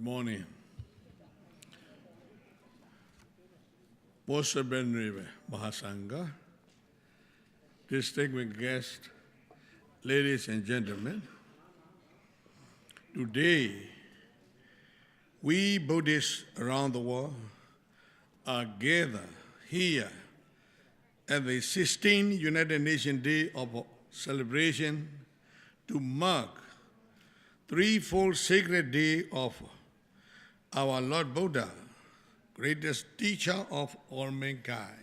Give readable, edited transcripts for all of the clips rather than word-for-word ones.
Good morning. Most venerable Mahasangha, distinguished guests, ladies and gentlemen, today we Buddhists around the world are gathered here at the 16th United Nations Day of celebration to mark threefold sacred day of our Lord Buddha, greatest teacher of all mankind.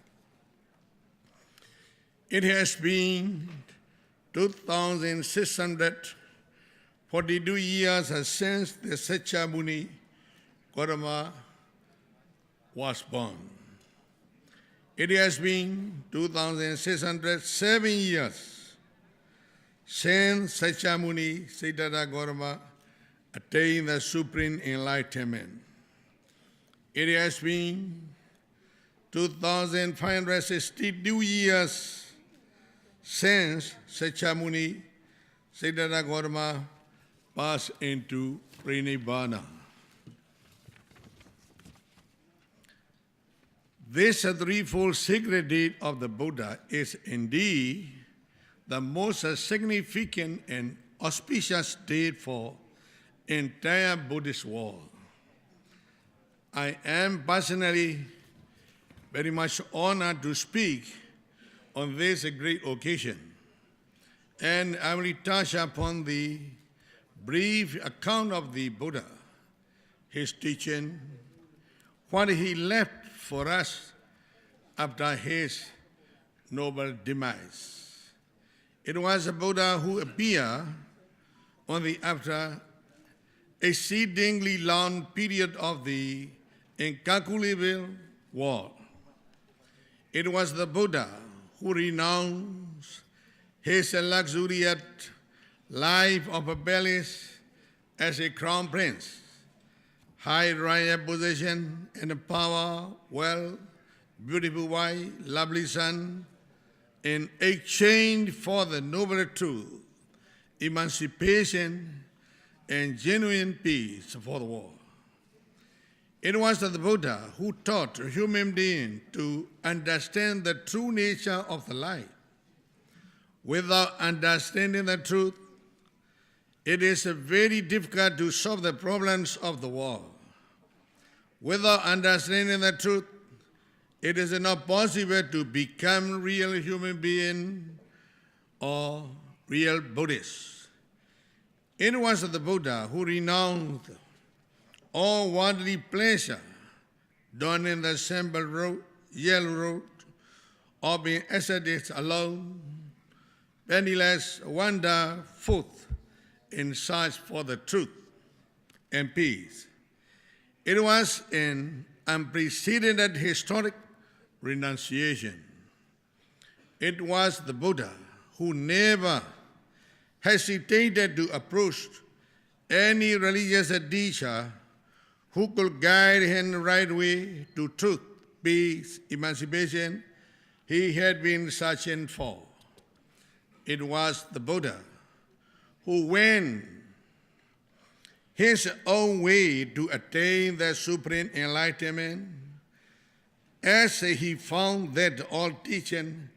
It has been 2,642 years since the Sakyamuni Gautama was born. It has been 2,607 years since Sakyamuni Siddhartha Gautama attained the supreme enlightenment. It has been 2,562 years since Sakyamuni Siddhartha Gautama passed into Pranirvana. This threefold sacred date of the Buddha is indeed the most significant and auspicious date for entire Buddhist world. I am personally very much honored to speak on this great occasion, and I will touch upon the brief account of the Buddha, his teaching, what he left for us after his noble demise. It was a Buddha who appeared only after exceedingly long period of the incalculable war. It was the Buddha who renounced his luxurious life of a palace as a crown prince, high royal position and power, wealth, beautiful wife, lovely son, in exchange for the noble truth, emancipation, and genuine peace for the world. It was the Buddha who taught human beings to understand the true nature of the life. Without understanding the truth, it is very difficult to solve the problems of the world. Without understanding the truth, it is not possible to become real human being or real Buddhist. It was the Buddha who renounced all worldly pleasure, done in the simple road, yellow road, or being ascetics alone, penniless, wander forth in search for the truth and peace. It was an unprecedented historic renunciation. It was the Buddha who never hesitated to approach any religious teacher who could guide him the right way to truth, peace, emancipation he had been searching for. It was the Buddha who went his own way to attain the supreme enlightenment, as he found that all teaching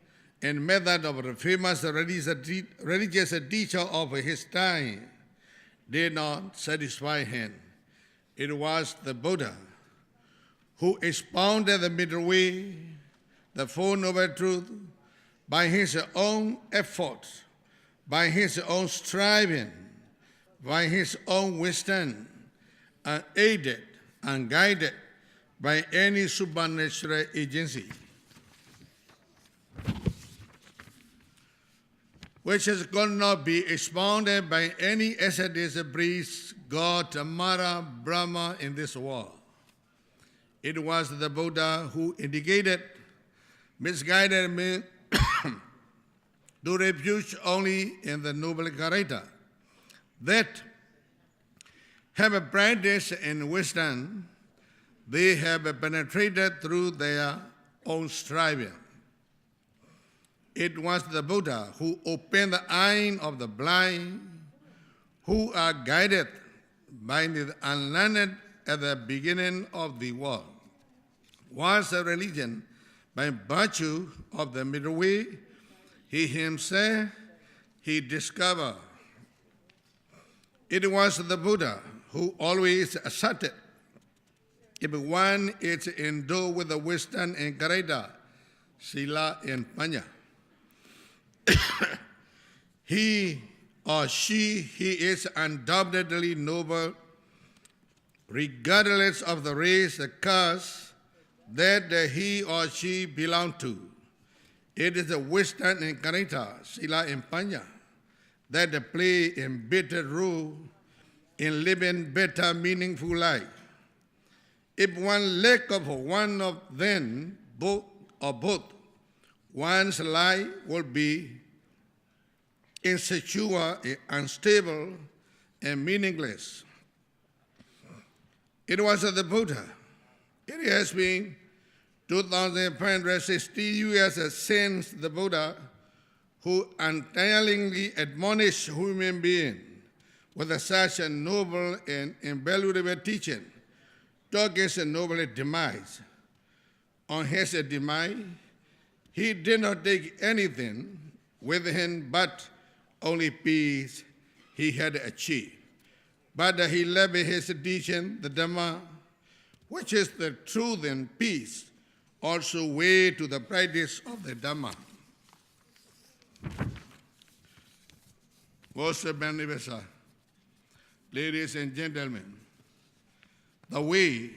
and method of the famous religious teacher of his time did not satisfy him. It was the Buddha who expounded the middle way, the Four Noble Truths, by his own efforts, by his own striving, by his own wisdom, unaided and guided by any supernatural agency, which could not be expounded by any ascetic, priest, god, Mara, Brahma in this world. It was the Buddha who indicated misguided men to refuge only in the noble character that have a practice in wisdom. They have penetrated through their own striving. It was the Buddha who opened the eyes of the blind, who are guided by the unlearned at the beginning of the world, was a religion by virtue of the middle way he himself discovered. It was the Buddha who always asserted, if one is endowed with the wisdom and character, sila and panya, he or she is undoubtedly noble, regardless of the race, the caste that he or she belongs to. It is the wisdom and character, sila and panya, that play a better role in living better, meaningful life. If one lack of one of them, both, one's life will be insecure, unstable, and meaningless. It was the Buddha. It has been 2,560 years since the Buddha, who untiringly admonished human beings with such a noble and invaluable teaching, took his noble demise. On his demise, he did not take anything with him but only peace he had achieved. But he left his teaching, the Dhamma, which is the truth and peace, also way to the practice of the Dhamma. Most beneficial, ladies and gentlemen, the way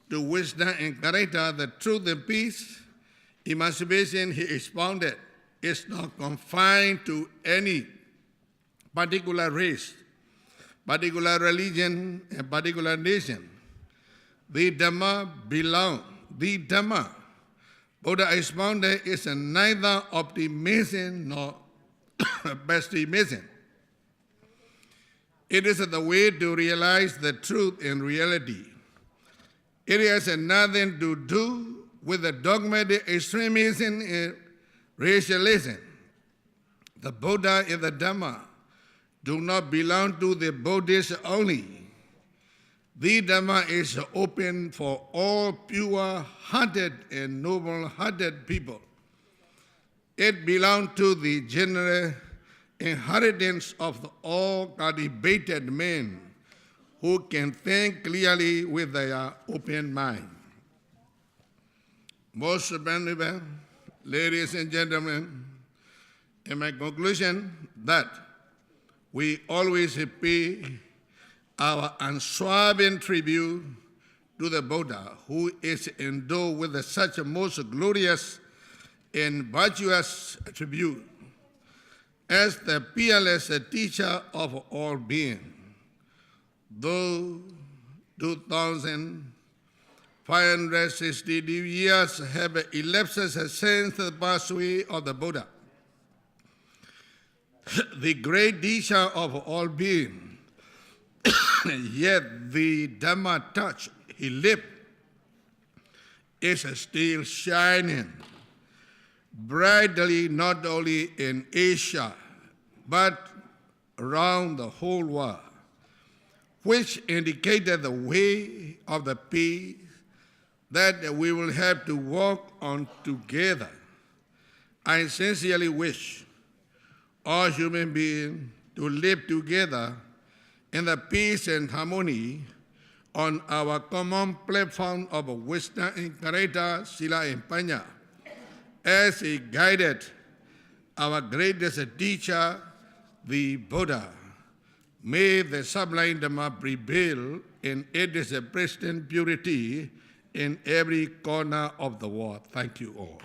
to wisdom and character, the truth and peace, emancipation he expounded is not confined to any particular race, particular religion, and particular nation. The Dhamma Buddha expounded is neither optimism nor pessimism. It is the way to realize the truth in reality. It has nothing to do with the dogmatic extremism and racialism. The Buddha and the Dhamma do not belong to the Buddhists only. The Dhamma is open for all pure-hearted and noble-hearted people. It belongs to the general inheritance of all cultivated men who can think clearly with their open mind. Most venerable ladies and gentlemen, in my conclusion that we always pay our unswerving tribute to the Buddha, who is endowed with such a most glorious and virtuous attribute as the peerless teacher of all being. Though 2,560 years have elapsed since the passing of the Buddha, the great teacher of all being, yet the Dhamma touch he lived is still shining brightly not only in Asia but around the whole world, which indicated the way of the peace that we will have to walk on together. I sincerely wish all human beings to live together in the peace and harmony on our common platform of wisdom and character, sila and panya, as he guided our greatest teacher, the Buddha. May the sublime Dhamma prevail in its pristine purity in every corner of the world. Thank you all.